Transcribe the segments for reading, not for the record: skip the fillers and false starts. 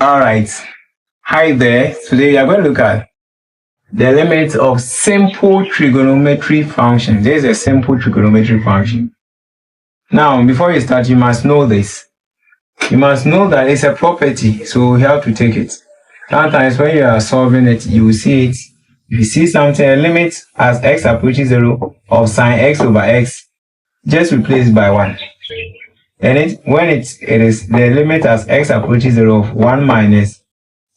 All right. Hi there. Today we are going to look at the limits of simple trigonometry functions. This is a simple trigonometry function. Now, before you start, you must know this. You must know that it's a property, so we have to take it. Sometimes when you are solving it, you will see it. If you see something, a limit as x approaches 0 of sine x over x, just replace it by 1. And when it is the limit as x approaches 0 of 1 minus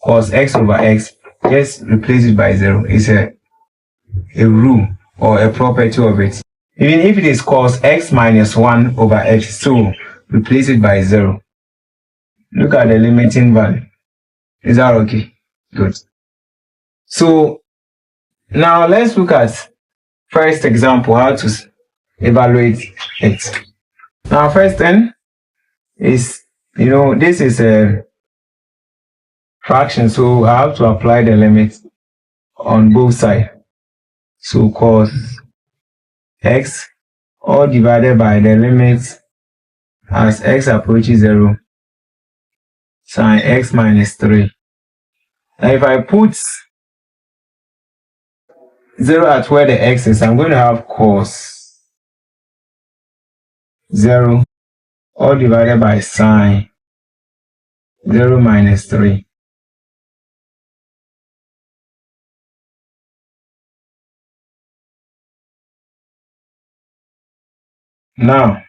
cos x over x, just replace it by 0. It's a rule or a property of it. Even if it is cos x minus 1 over x, so replace it by 0. Look at the limiting value. Is that okay? Good. So now let's look at first example, how to evaluate it. Now first thing is, this is a fraction, so I have to apply the limit on both sides. So cos x all divided by the limit as x approaches 0 sine x minus 3. Now if I put 0 at where the x is, I'm going to have cos 0 all divided by sine 0 minus 3. Now,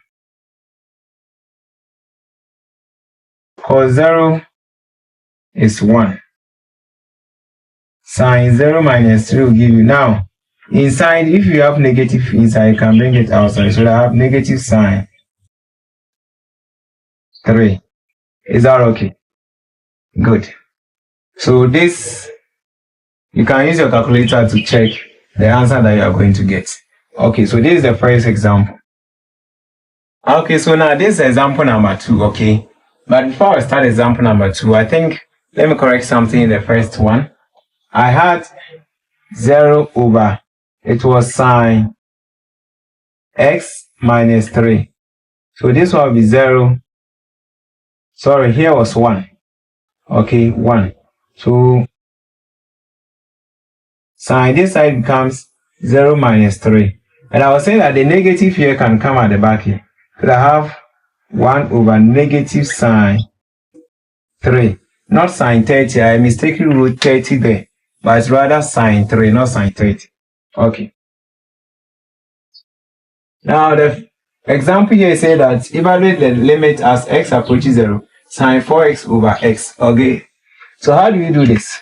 cos 0 is 1. Sine 0 minus 3 will give you. Now, inside, if you have negative inside, you can bring it outside. So I have negative sine 3. Is that okay? Good. So this, you can use your calculator to check the answer that you are going to get. Okay, so this is the first example. Okay, so now this is example number 2, okay? But before I start example number 2, I think, let me correct something in the first one. I had 0 over, it was sine x minus 3. So this one will be 0. Sorry, here was 1. Okay, 1. So sine this side becomes 0 minus 3. And I was saying that the negative here can come at the back here. So I have 1 over negative sine 3. Not sine 30. I mistakenly wrote 30 there. But it's rather sine 3, not sine 30. Okay. Now the example here says that evaluate the limit as x approaches 0, sine 4x over x. Okay. So how do we do this?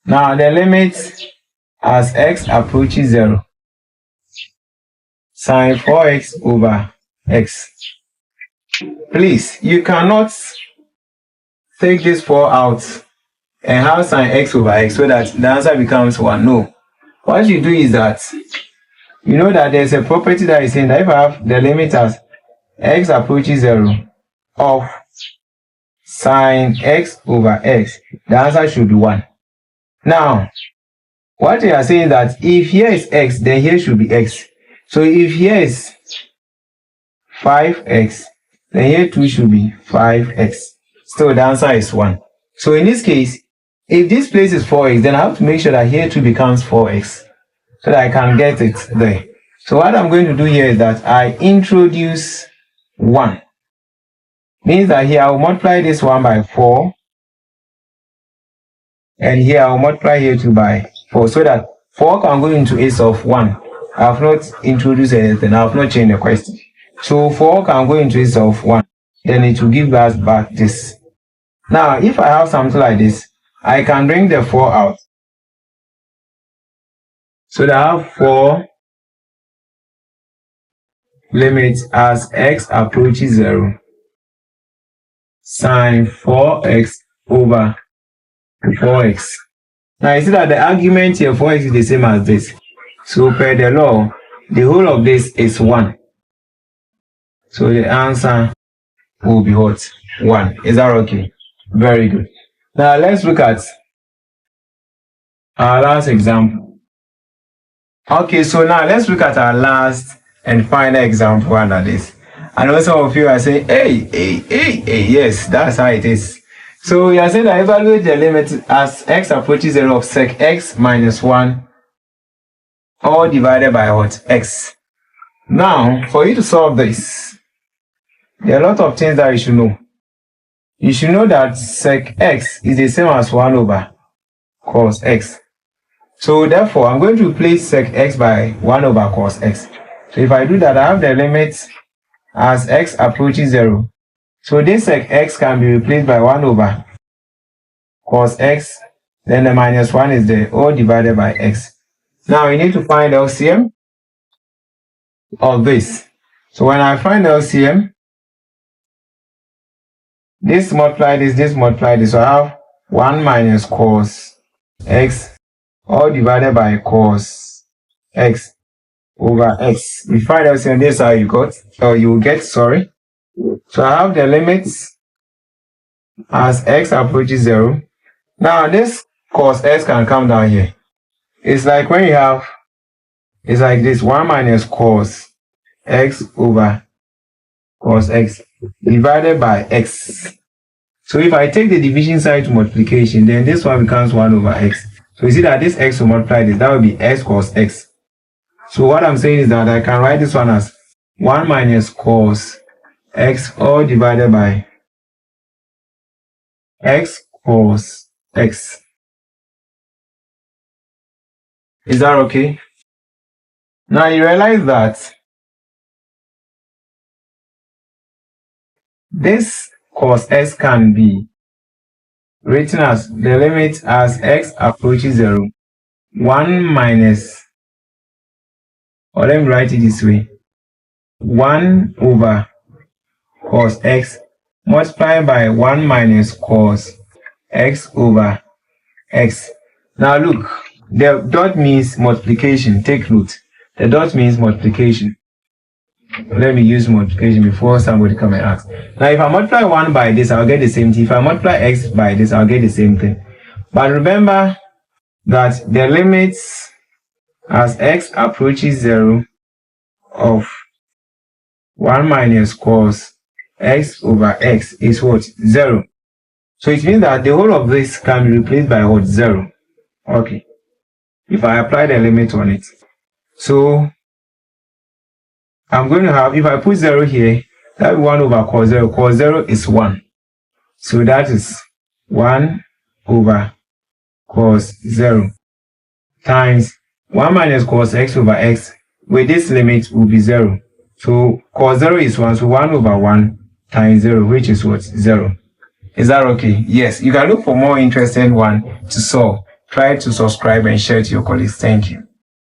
Now the limit as x approaches 0, sine 4x over x. Please, you cannot take this 4 out and have sine x over x so that the answer becomes 1. No. What you do is that, you know that there's a property that is saying that if I have the limit as x approaches 0 of sine x over x, the answer should be 1. Now, what they are saying is that if here is x, then here should be x. So if here is 5x, then here too should be 5x. So the answer is 1. So in this case, if this place is 4x, then I have to make sure that here too becomes 4x so that I can get it there. So what I'm going to do here is that I introduce 1. Means that here I will multiply this 1 by 4. And here I will multiply here 2 by 4. So that 4 can go into ace of 1. I have not introduced anything. I have not changed the question. So 4 can go into ace of 1. Then it will give us back this. Now, if I have something like this, I can bring the 4 out. So that I have 4 limits as x approaches 0, sine 4x over 4x. Now you see that the argument here 4x is the same as this. So per the law, the whole of this is 1. So the answer will be what? 1. Is that okay? Very good. Now let's look at our last example. Okay, so now let's look at our last and final example under this. I know some of you are saying, hey, yes, that's how it is. So we are saying that evaluate the limit as x approaches 0 of sec x minus 1, all divided by what? X. Now, for you to solve this, there are a lot of things that you should know. You should know that sec x is the same as 1 over cos x. So therefore, I'm going to replace sec x by 1 over cos x. So if I do that, I have the limit as x approaches 0. So this sec x can be replaced by 1 over cos x, then the minus 1 is there, all divided by x. Now we need to find LCM of this. So when I find LCM, this multiply this multiply this. So I have 1 minus cos x, all divided by cos x over x. You find LCM, this is how you got, or you will get, sorry. So I have the limits as x approaches 0. Now this cos x can come down here. It's like when you have, it's like this, 1 minus cos x over cos x divided by x. So if I take the division side to multiplication, then this one becomes 1 over x. So you see that this x will multiply this, that will be x cos x. So what I'm saying is that I can write this one as 1 minus cos x all divided by x cos x. Is that okay? Now you realize that this cos x can be written as the limit as x approaches 0, 1 minus, or let me write it this way, 1 over cos x multiplied by 1 minus cos x over x. Now look, the dot means multiplication. Take note. The dot means multiplication. Let me use multiplication before somebody come and ask. Now if I multiply 1 by this, I'll get the same thing. If I multiply x by this, I'll get the same thing. But remember that the limits as x approaches 0 of 1 minus cos x over x is what? 0. So it means that the whole of this can be replaced by what? 0. Okay. If I apply the limit on it. So I'm going to have, if I put 0 here, that will be 1 over cos 0. Cos 0 is 1. So that is 1 over cos 0 times 1 minus cos x over x. With this limit will be 0. So cos 0 is 1. So 1 over 1 times 0, which is what? 0. Is that okay? Yes. You can look for more interesting one to solve. Try to subscribe and share to your colleagues. Thank you.